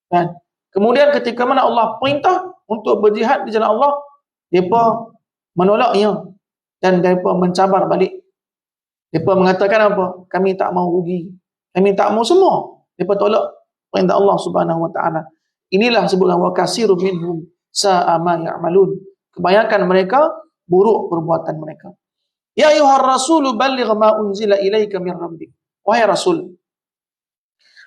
Dan kemudian ketika mana Allah perintah untuk berjihad di jalan Allah, mereka menolaknya. Dan mereka mencabar balik. Mereka mengatakan apa? Kami tak mau rugi. Kami tak mau semua. Mereka tolak perintah Allah Subhanahu wa taala. Inilah sebutan wa kasirun minhum sa'a ma ya'malun. Kebanyakan mereka buruk perbuatan mereka. Ya ayyuhar rasul balligh ma unzila ilaika min rabbik. Wahai Rasul.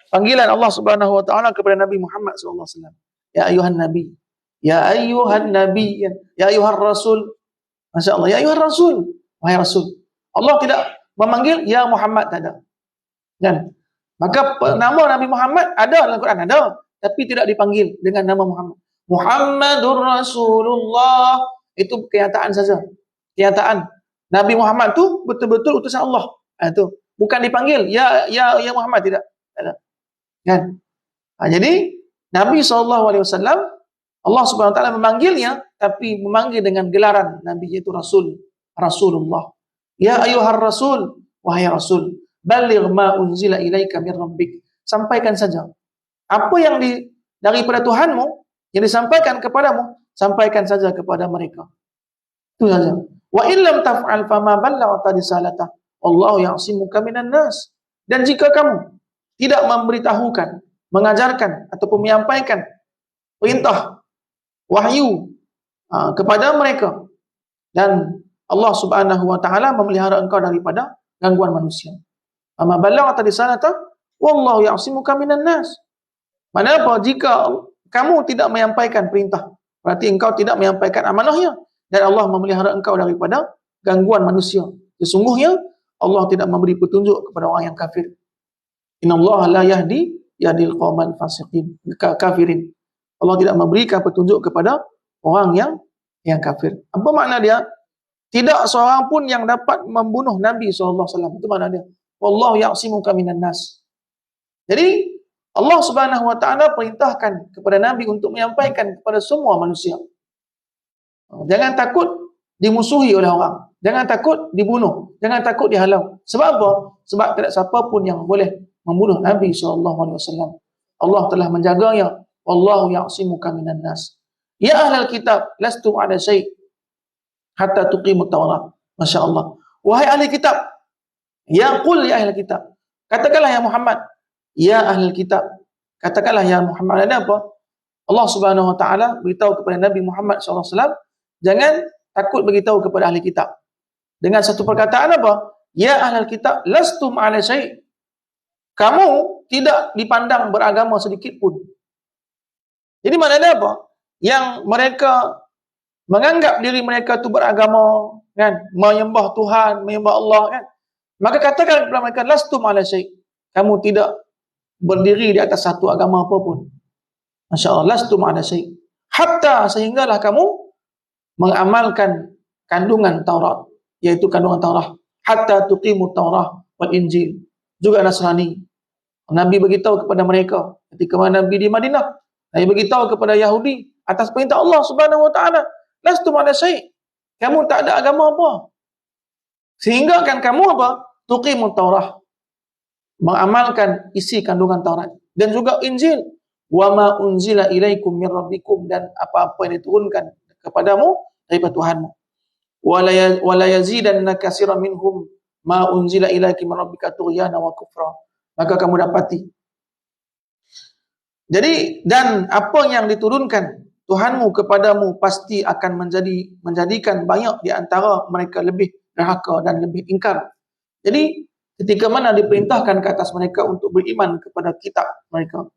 Panggilan Allah Subhanahu wa taala kepada Nabi Muhammad sallallahu alaihi wasallam. Ya ayyuhan nabi. Ya ayyuhan nabi. Ya ayyuhar rasul. Masya-Allah. Ya ayyuhar rasul. Wahai Rasul. Allah tidak memanggil ya Muhammad, tak ada. Kan? Maka nama Nabi Muhammad ada dalam Quran, ada, tapi tidak dipanggil dengan nama Muhammad. Muhammadur Rasulullah, itu kenyataan saja. Kenyataan Nabi Muhammad tu betul-betul utusan Allah. Itu bukan dipanggil ya Muhammad, tidak ada. Kan? Jadi Nabi SAW, Allah Subhanahu wa taala memanggilnya, tapi memanggil dengan gelaran Nabi, yaitu Rasulullah. Ya ayyuhar rasul, wahai Rasul, balligh ma unzila ilaika min rabbik. Sampaikan saja apa yang daripada Tuhanmu yang disampaikan kepadamu, sampaikan saja kepada mereka. Itu saja. Wa illam taf'al fama ballaghta risalatah. Wallahu ya'simuka minan nas. Dan jika kamu tidak memberitahukan, mengajarkan ataupun menyampaikan perintah wahyu kepada mereka, dan Allah Subhanahu wa taala memelihara engkau daripada gangguan manusia. Amma ballaghta risalatah wallahu ya'simuka minan nas. Mana apa jika kamu tidak menyampaikan perintah, berarti engkau tidak menyampaikan amanahnya, dan Allah memelihara engkau daripada gangguan manusia. Sesungguhnya Allah tidak memberi petunjuk kepada orang yang kafir. Innallaha la yahdil qauman fasiqin, kafirin. Allah tidak memberikan petunjuk kepada orang yang kafir. Apa makna dia? Tidak seorang pun yang dapat membunuh Nabi SAW. Itu makna dia. Wallahu ya'simuka minan nas. Jadi Allah Subhanahu wa taala perintahkan kepada Nabi untuk menyampaikan kepada semua manusia. Jangan takut dimusuhi oleh orang. Jangan takut dibunuh. Jangan takut dihalau. Sebab apa? Sebab tidak siapa pun yang boleh membunuh Nabi SAW. Allah telah menjaganya. Wallahu ya'simuka minan nas. Ya ahlal kitab, lastum ala syai' hatta tuqimut Taurat. Masya Allah. Wahai ahli kitab. Ya qul ya ahli kitab. Katakanlah ya Muhammad. Ya ahli kitab. Katakanlah ya Muhammad, ada apa? Allah Subhanahu wa taala beritahu kepada Nabi Muhammad SAW, jangan takut beritahu kepada ahli kitab. Dengan satu perkataan apa? Ya ahlul kitab, lastum ala syai'. Kamu tidak dipandang beragama sedikit pun. Jadi maknanya apa? Yang mereka menganggap diri mereka itu beragama, kan? Menyembah Tuhan, menyembah Allah, kan? Maka katakan kepada mereka, lastum ala syai'. Kamu tidak berdiri di atas satu agama apapun. Masya Allah, lastum ala syai'. Hatta sehinggalah kamu mengamalkan kandungan Taurat, yaitu kandungan Taurat. Hatta tuqimu Taurah wal Injil. Juga Nasrani. Nabi beritahu kepada mereka ketika Nabi di Madinah. Nabi beritahu kepada Yahudi atas perintah Allah Subhanahu wa taala, lastum ala syai'. Kamu tak ada agama apa. Sehingga kan kamu apa? Tuqimu Taurah. Mengamalkan isi kandungan Taurat dan juga Injil. Wa ma unzila ilaikum min rabbikum, dan apa-apa yang diturunkan kepadamu daripada Tuhanmu. Wala yazidanna katsiran minhum ma unzila ilaika min rabbika tughyana wa kufra. Maka kamu dapati. Jadi, dan apa yang diturunkan Tuhanmu kepadamu pasti akan menjadikan banyak di antara mereka lebih derhaka dan lebih ingkar. Jadi, ketika mana diperintahkan ke atas mereka untuk beriman kepada kitab mereka,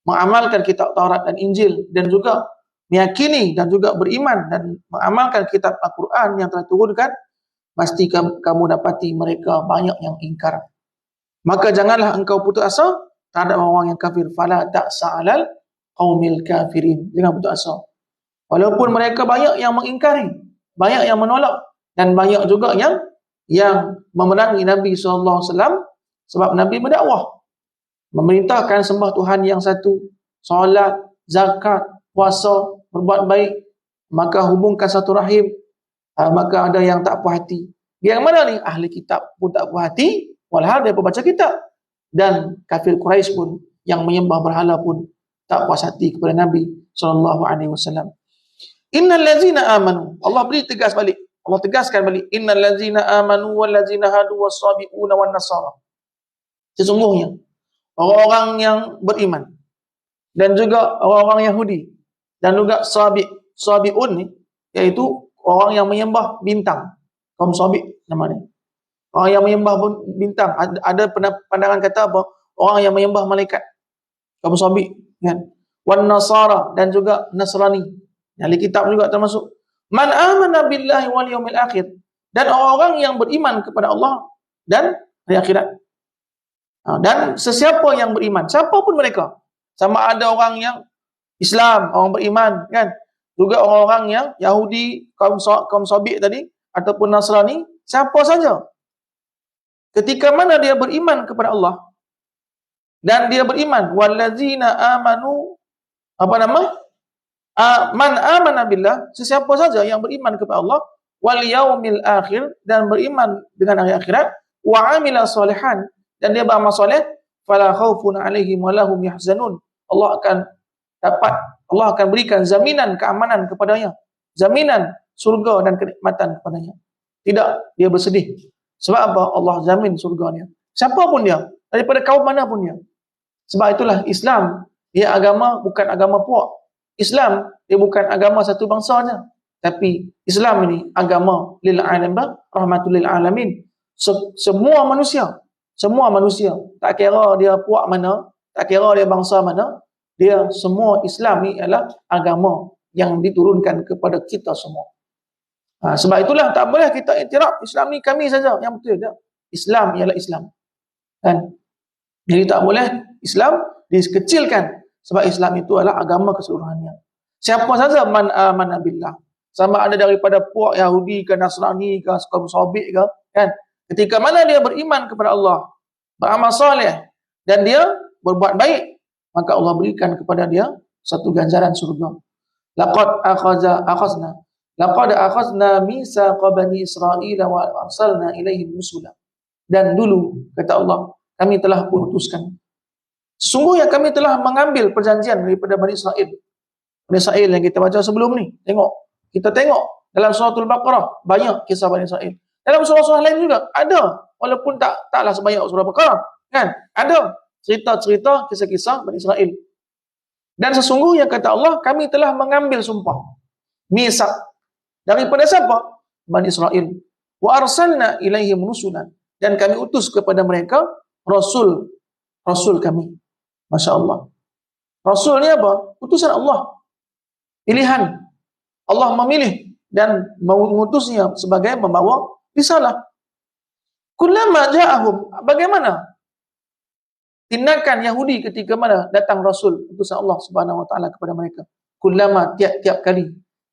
mengamalkan kitab Taurat dan Injil, dan juga meyakini dan juga beriman dan mengamalkan kitab Al-Quran yang telah turunkan, pasti kamu dapati mereka banyak yang ingkar. Maka janganlah engkau putus asa terhadap orang yang kafir. Fala ta'sa 'alal qaumil kafirin. Jangan putus asa. Walaupun mereka banyak yang mengingkari, banyak yang menolak, dan banyak juga yang memerangi Nabi SAW, sebab Nabi berdakwah, memerintahkan sembah Tuhan yang satu, solat, zakat, puasa, berbuat baik, maka hubungkan satu rahim. Maka ada yang tak puas hati. Yang mana ni? Ahli kitab pun tak puas hati, walhal dia baca kitab. Dan kafir Quraisy pun yang menyembah berhala pun tak puas hati kepada Nabi SAW. Innal ladzina amanu. Allah beri tegas balik. Allah tegaskan balik. Innal ladzina amanu wal ladzina hadu was-sabiuna wan nasara. Sesungguhnya orang-orang yang beriman dan juga orang-orang Yahudi dan juga sabiun ni, iaitu orang yang menyembah bintang. Kaum sabi namanya. Orang yang menyembah bintang. Ada pandangan kata apa? Orang yang menyembah malaikat. Kaum sabi, kan? Wan nasara, dan juga Nasrani. Ahli kitab juga termasuk. Man amana billahi wal yaumil akhir, dan orang-orang yang beriman kepada Allah dan hari akhirat. Dan sesiapa yang beriman, siapapun mereka, sama ada orang yang Islam, orang beriman, kan? Juga orang-orang yang Yahudi, kaum sabi tadi, ataupun Nasrani, siapa saja. Ketika mana dia beriman kepada Allah dan dia beriman, wallazina amanu, man amana billah, sesiapa saja yang beriman kepada Allah, wal yaumil akhir, dan beriman dengan hari akhirat, wa amila salihan, dan dia beramal soleh, fala khaufun alaihim wa lahum yahzanun. Allah akan berikan jaminan keamanan kepadanya, jaminan surga dan kenikmatan kepadanya. Tidak dia bersedih. Sebab apa? Allah jamin surganya. Siapapun dia, daripada kaum manapun dia. Sebab itulah Islam, dia agama bukan agama puak. Islam dia bukan agama satu bangsa saja, tapi Islam ini agama lil alamin, rahmatul lil alamin. Semua manusia, tak kira dia puak mana, tak kira dia bangsa mana, dia semua Islam ni adalah agama yang diturunkan kepada kita semua. Sebab itulah tak boleh kita iktiraf Islam ni kami saja yang betul. Tak? Islam ialah Islam. Kan? Jadi tak boleh Islam dikecilkan, sebab Islam itu adalah agama keseluruhannya. Siapa saja man amana billah, sama ada daripada puak Yahudi ke Nasrani ke kaum sabi ke, kan? Ketika mana dia beriman kepada Allah, beramal soleh, dan dia berbuat baik, maka Allah berikan kepada dia satu ganjaran surga. Laqad akhazna mitsaqa bani Israil wa arsalna ilaihim rusula. Dan dulu, kata Allah, kami telah putuskan. Sesungguhnya kami telah mengambil perjanjian daripada Bani Israel. Bani Israel yang kita baca sebelum ni. Kita tengok dalam suratul Baqarah banyak kisah Bani Israel. Dalam surah-surah lain juga ada, walaupun taklah sebanyak surah Baqarah, kan? Ada cerita-cerita, kisah-kisah Bani Israel. Dan sesungguhnya kata Allah, kami telah mengambil sumpah, misak, daripada siapa? Bani Israel. Wa arsalna ilaihim rusulan, dan kami utus kepada mereka rasul kami. Masya Allah. Rasul ni apa? Utusan Allah. Pilihan. Allah memilih dan mengutusnya sebagai membawa risalah. Kullama ja'ahum, bagaimana tindakan Yahudi ketika mana datang Rasul utusan Allah Subhanahu wa taala kepada mereka? Kullama, tiap-tiap kali,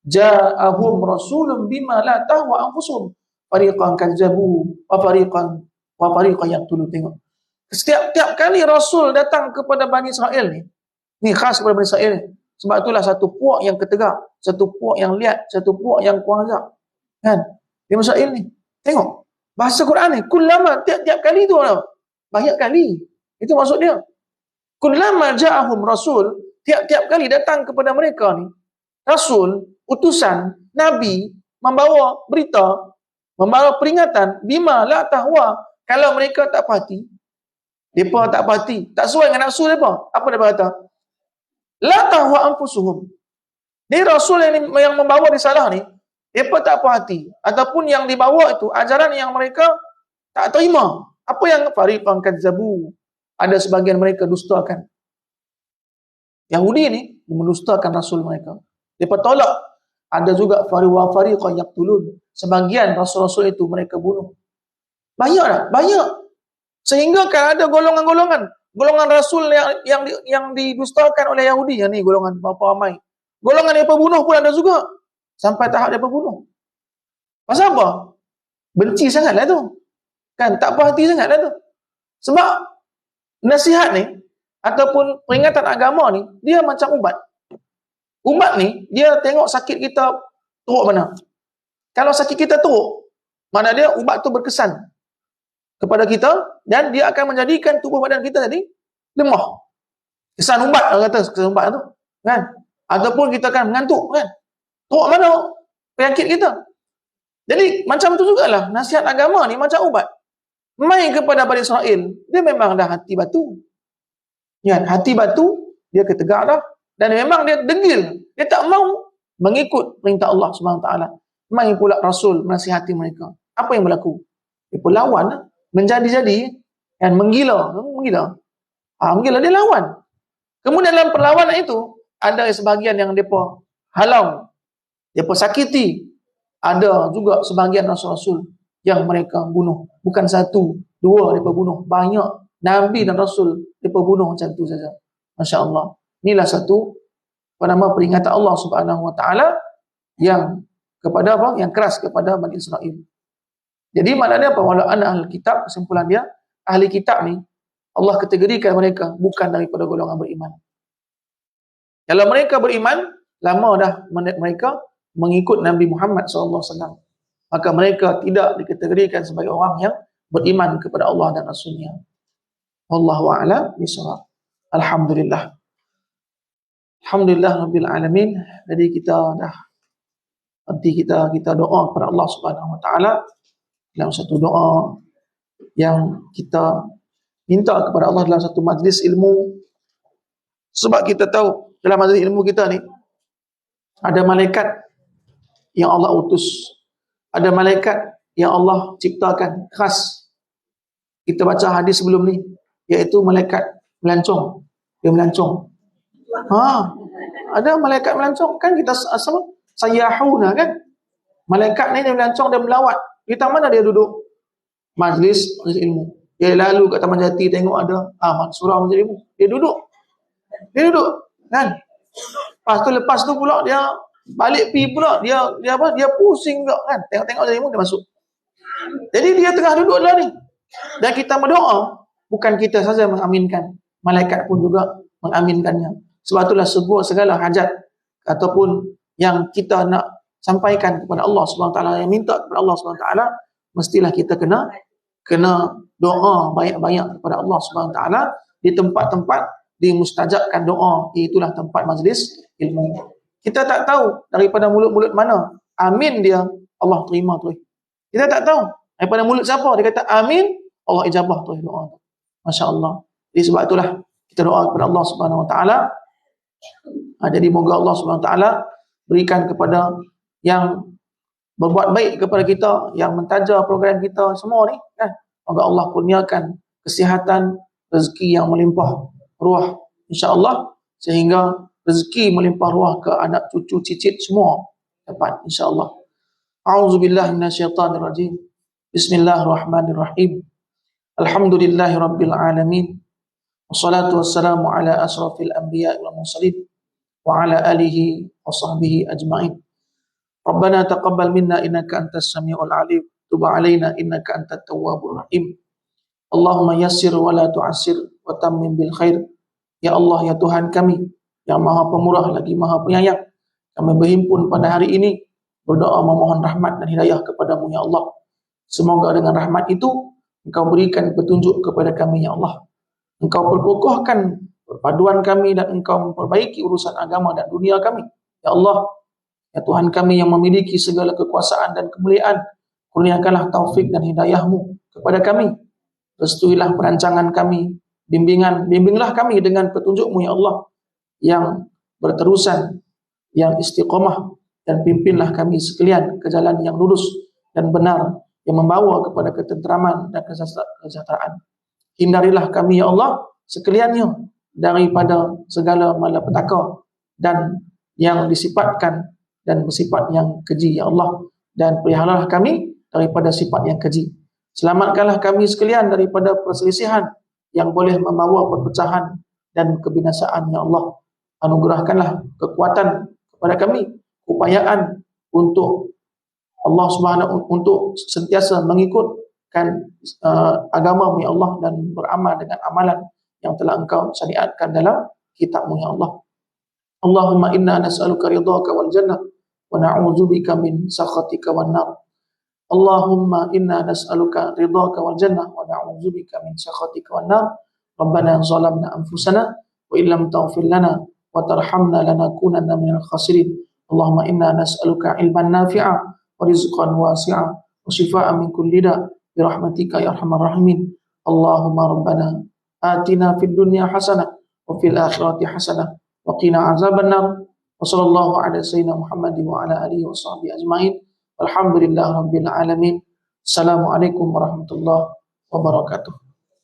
ja'ahum rasulun bima la tahwa anfusuhum fariqan kadzabu wa fariqan yaqtulun. Tengok. Setiap kali Rasul datang kepada Bani Israel ni khas kepada Bani Israel. Sebab itulah satu puak yang ketegak, satu puak yang liat, satu puak yang kurang azab. Kan? Di Bani Israel ni. Tengok. Bahasa Quran ni, kullama, tiap-tiap kali tu lah. Banyak kali. Itu maksud dia. Kullama ja'ahum rasul, tiap-tiap kali datang kepada mereka ni, Rasul, utusan, Nabi, membawa berita, membawa peringatan, bima la tahwa, kalau mereka tak pahati, mereka tak pahati, tak sesuai dengan nafsu mereka. Apa dia berkata? La tahwa anfusuhum. Ni Rasul yang membawa risalah ni, mereka tak pahati. Ataupun yang dibawa itu, ajaran yang mereka tak terima. Apa yang fariqan kadzabu? Ada sebagian mereka dustakan. Yahudi ni mendustakan Rasul mereka. Mereka tolak. Ada juga fariqan yaqtulun. Sebagian Rasul-Rasul itu mereka bunuh. Banyak tak? Banyak. Sehingga kan ada golongan-golongan. Golongan Rasul yang didustakan oleh Yahudi. Yang ni golongan berapa ramai. Golongan yang pembunuh pun ada juga. Sampai tahap dia pembunuh. Pasal apa? Benci sangatlah tu. Kan? Tak puas hati sangatlah tu. Sebab nasihat ni, ataupun peringatan agama ni, dia macam ubat. Ubat ni, dia tengok sakit kita teruk mana. Kalau sakit kita teruk, mana dia ubat tu berkesan kepada kita, dan dia akan menjadikan tubuh badan kita tadi lemah. Kesan ubat, orang kata kesan ubat tu. Kan? Ataupun kita akan mengantuk. Kan? Teruk mana penyakit kita. Jadi, macam tu jugalah. Nasihat agama ni macam ubat. Main kepada Bani Israel, dia memang dah hati batu. Ya, hati batu, dia ketegak dah. Dan memang dia degil. Dia tak mau mengikut perintah Allah SWT. Main pula Rasul menasihati mereka. Apa yang berlaku? Dia pun lawan lah. Menjadi-jadi. Dan menggila. Menggila, dia lawan. Kemudian dalam perlawanan itu, ada sebahagian yang mereka halau. Mereka sakiti. Ada juga sebahagian Rasul-Rasul yang mereka bunuh. Bukan satu, dua mereka bunuh. Banyak Nabi dan Rasul mereka bunuh macam tu saja. Masya Allah. Inilah satu peringatan Allah Subhanahu Wa Taala yang kepada apa? Yang keras kepada Bani Israel. Jadi maknanya apa? Walau anna ahli kitab, kesimpulan dia, ahli kitab ni Allah kategorikan mereka bukan daripada golongan beriman. Kalau mereka beriman, lama dah mereka mengikut Nabi Muhammad SAW. Maka mereka tidak dikategorikan sebagai orang yang beriman kepada Allah dan Rasulnya. Wallahu a'lam bishawab. Alhamdulillah. Alhamdulillah Rabbil Alamin. Jadi kita dah nanti kita doa kepada Allah Subhanahu Wa Taala dalam satu doa yang kita minta kepada Allah dalam satu majlis ilmu. Sebab kita tahu dalam majlis ilmu kita ni ada malaikat yang Allah utus. Ada malaikat yang Allah ciptakan khas. Kita baca hadis sebelum ni, iaitu malaikat melancong. Dia melancong. Ada malaikat melancong. Kan kita asal sayahuna kan? Malaikat ni dia melancong, dia melawat. Di taman mana dia duduk? Majlis ilmu. Dia lalu kat Taman Jati tengok ada surau majlis ilmu. Dia duduk. Kan? Lepas tu pula dia balik pi pula dia pusing pula kan, tengok ilmu dia masuk. Jadi dia tengah duduk lah ni, dan kita berdoa, bukan kita saja mengaminkan, malaikat pun juga mengaminkannya. Sebab itulah segala hajat ataupun yang kita nak sampaikan kepada Allah SWT, yang minta kepada Allah SWT, mestilah kita kena doa banyak-banyak kepada Allah SWT di tempat-tempat dimustajabkan doa. Itulah tempat majlis ilmu. Kita tak tahu daripada mulut-mulut mana amin dia Allah terima terus. Kita tak tahu daripada mulut siapa dia kata amin, Allah ijabah terus doa. Masya Allah. Jadi sebab itulah kita doa kepada Allah Subhanahu Wa Taala. Jadi moga Allah Subhanahu Wa Taala berikan kepada yang berbuat baik kepada kita, yang mentaja program kita semua ni kan. Moga Allah kurniakan kesihatan, rezeki yang melimpah ruah insya-Allah, sehingga rezeki melimpah ruah ke anak cucu cicit semua dapat insya-Allah. A'udzubillahi minasyaitonirrajim. Bismillahirrahmanirrahim. Alhamdulillahirabbil alamin. Wassalatu wassalamu ala asrafil anbiya'i wal mursalin wa ala alihi wa sahbihi ajma'in. Rabbana taqabbal minna innaka antas samiul alim, tub alaina innaka antat tawwabur rahim. Allahumma yassir wa la tu'assir wa tammim bil khair. Ya Allah, ya Tuhan kami yang Maha Pemurah lagi Maha Penyayang, kami berhimpun pada hari ini berdoa memohon rahmat dan hidayah kepadamu ya Allah. Semoga dengan rahmat itu Engkau berikan petunjuk kepada kami ya Allah. Engkau perkokohkan perpaduan kami dan Engkau memperbaiki urusan agama dan dunia kami ya Allah. Ya Tuhan kami yang memiliki segala kekuasaan dan kemuliaan, kurniakanlah taufik dan hidayah-Mu kepada kami. Restuilah perancangan kami, bimbinglah kami dengan petunjuk-Mu ya Allah, yang berterusan, yang istiqomah, dan pimpinlah kami sekalian ke jalan yang lurus dan benar, yang membawa kepada ketenteraman dan kesejahteraan. Hindarilah kami ya Allah sekaliannya daripada segala malapetaka dan yang disifatkan dan bersifat yang keji ya Allah, dan peliharalah kami daripada sifat yang keji. Selamatkanlah kami sekalian daripada perselisihan yang boleh membawa perpecahan dan kebinasaan ya Allah. Anugerahkanlah kekuatan kepada kami, keupayaan untuk Allah Subhanahu untuk sentiasa mengikutkan agama-Mu ya Allah, dan beramal dengan amalan yang telah Engkau syariatkan dalam kitab-Mu ya Allah. Allahumma inna nas'aluka ridhaka wal jannah wa na'udzubika min sakhatika wan nar. Allahumma inna nas'aluka ridhaka wal jannah wa na'udzubika min sakhatika wan nar. Rabbana zalamna anfusana wa illam taghfir lana wa tarhamna lanakunanna minal khasirin. Allahumma inna nas'aluka ilman nafi'a wa rizqan wasi'a wa shifaa'an min kulli da' bi rahmatika ya arhamar rahimin. Allahumma rabbana atina fid dunya hasanah wa fil akhirati hasanah wa qina azabannar. Wa sallallahu ala sayyidina Muhammad wa ala alihi wa sahbihi ajma'in. Alhamdulillah rabbil alamin. Assalamualaikum warahmatullahi wabarakatuh.